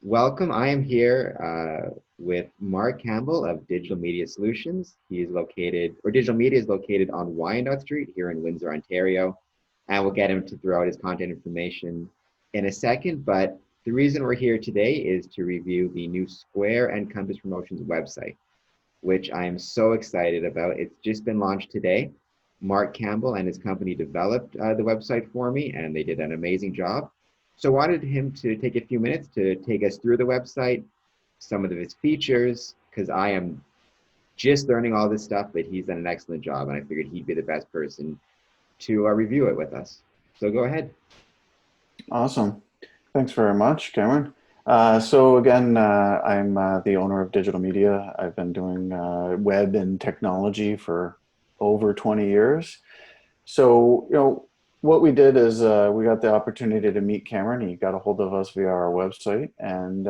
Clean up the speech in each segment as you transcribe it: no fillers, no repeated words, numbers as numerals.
Welcome. I am here with Mark Campbell of Digital Media Solutions. Digital Media is located on Wyandotte Street here in Windsor, Ontario. And we'll get him to throw out his contact information in a second. But the reason we're here today is to review the new Square and Compass Promotions website, which I am so excited about. It's just been launched today. Mark Campbell and his company developed the website for me, and they did an amazing job. So I wanted him to take a few minutes to take us through the website, some of its features, because I am just learning all this stuff, but he's done an excellent job, and I figured he'd be the best person to review it with us. So go ahead. Awesome. Thanks very much, Cameron. So again, I'm the owner of Digital Media. I've been doing web and technology for over 20 years. So, what we did is we got the opportunity to meet Cameron. He got a hold of us via our website and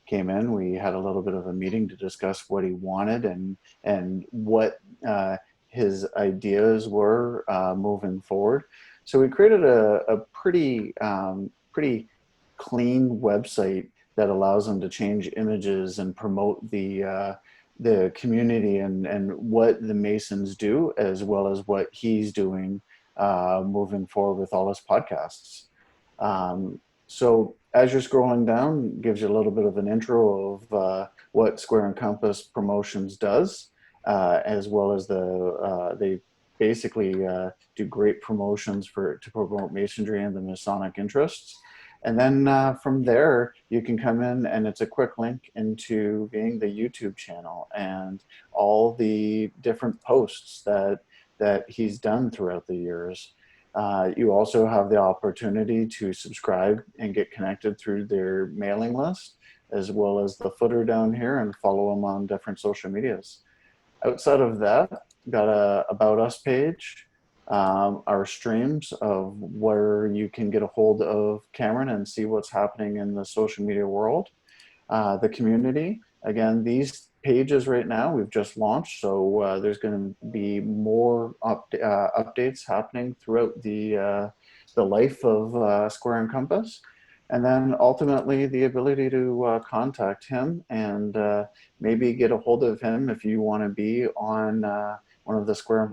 came in. We had a little bit of a meeting to discuss what he wanted and what his ideas were moving forward. So we created a pretty clean website that allows them to change images and promote the community and what the Masons do, as well as what he's doing moving forward with all his podcasts. So as you're scrolling down, gives you a little bit of an intro of what Square and Compass Promotions does, as well as they basically do great promotions to promote Masonry and the Masonic interests. And then from there, you can come in and it's a quick link into being the YouTube channel and all the different posts that he's done throughout the years. You also have the opportunity to subscribe and get connected through their mailing list, as well as the footer down here, and follow them on different social medias. Outside of that, got a About Us page, our streams of where you can get a hold of Cameron and see what's happening in the social media world. The community, again, these pages right now we've just launched, so there's going to be more updates happening throughout the life of Square and Compass. And then ultimately the ability to contact him and maybe get a hold of him if you want to be on one of the Square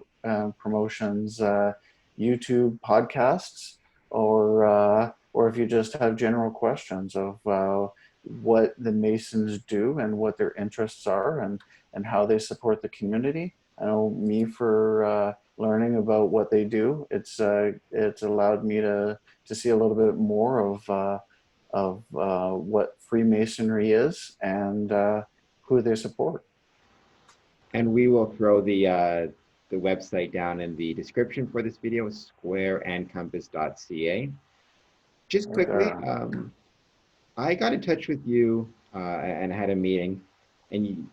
Promotions YouTube podcasts, or if you just have general questions of what the Masons do and what their interests are and how they support the community. I know me for learning about what they do. It's allowed me to see a little bit more of what Freemasonry is and who they support. And we will throw the website down in the description for this video, squareandcompass.ca. Just Right quickly, there. I got in touch with you and had a meeting, and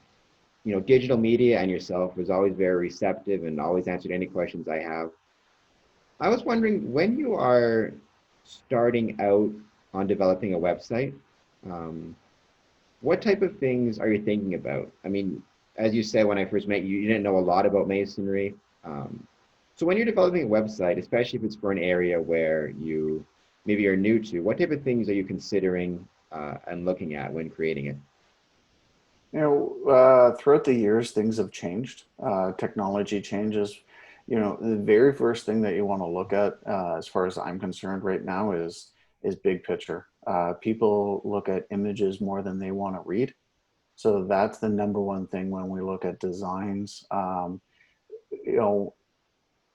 Digital Media and yourself was always very receptive and always answered any questions I have. I was wondering, when you are starting out on developing a website, um, what type of things are you thinking about? I mean, as you said, when I first met you, you didn't know a lot about Masonry. So when you're developing a website, especially if it's for an area where you maybe are new to, what type of things are you considering and looking at when creating it? Throughout the years, things have changed. Technology changes. The very first thing that you want to look at, as far as I'm concerned right now, is big picture. People look at images more than they want to read. So that's the number one thing when we look at designs. You know,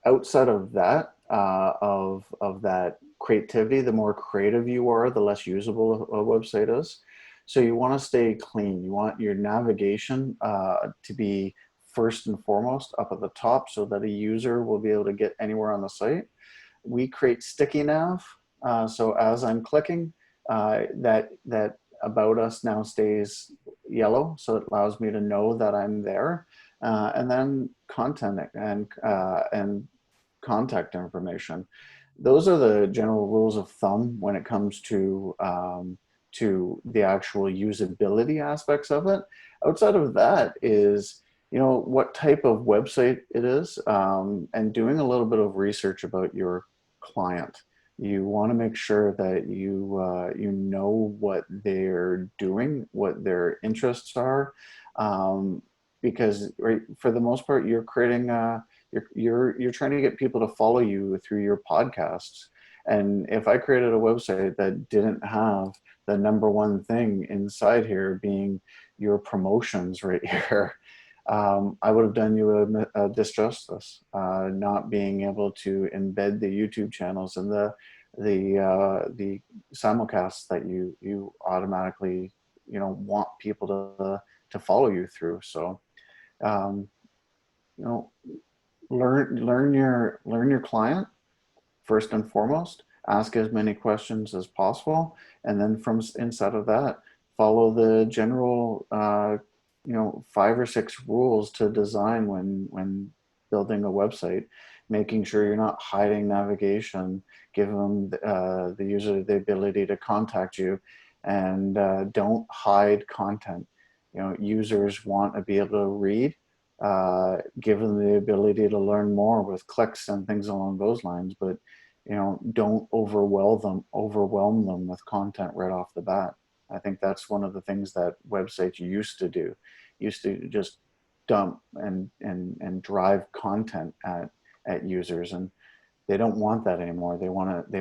Outside of that, of that creativity, the more creative you are, the less usable a website is. So you want to stay clean. You want your navigation to be first and foremost up at the top, so that a user will be able to get anywhere on the site. We create sticky nav, so as I'm clicking, that About Us now stays yellow, so it allows me to know that I'm there. And then content and contact information. Those are the general rules of thumb when it comes to the actual usability aspects of it. Outside of that is, what type of website it is, and doing a little bit of research about your client. You want to make sure that you know what they're doing, what their interests are, um, because right, for the most part, you're creating you're trying to get people to follow you through your podcasts. And if I created a website that didn't have the number one thing inside here being your promotions right here, I would have done you a disjustice, not being able to embed the YouTube channels and the simulcasts that you automatically want people to follow you through. So um, you know learn your client first and foremost. Ask as many questions as possible, and then from inside of that, follow the general, 5 or 6 rules to design when building a website. Making sure you're not hiding navigation, give them the user the ability to contact you, and don't hide content. Users want to be able to read. Give them the ability to learn more with clicks and things along those lines, but don't overwhelm them with content right off the bat. I think that's one of the things that websites used to just dump and drive content at users, and they don't want that anymore. They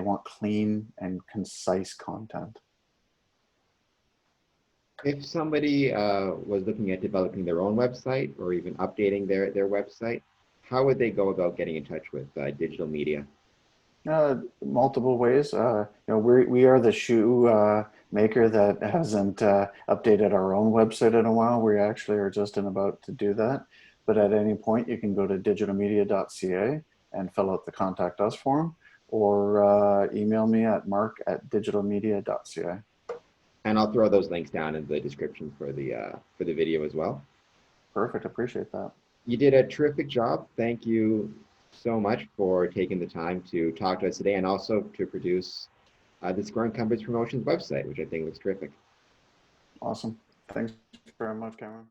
want clean and concise content. If somebody was looking at developing their own website or even updating their website, how would they go about getting in touch with digital media? Multiple ways. We are the shoe maker that hasn't updated our own website in a while. We actually are just about to do that. But at any point, you can go to digitalmedia.ca and fill out the contact us form, or email me at mark@digitalmedia.ca. And I'll throw those links down in the description for the video as well. Perfect. Appreciate that. You did a terrific job. Thank you so much for taking the time to talk to us today and also to produce the Scoring Compass Promotions website, which I think looks terrific. Awesome. Thanks very much, Cameron.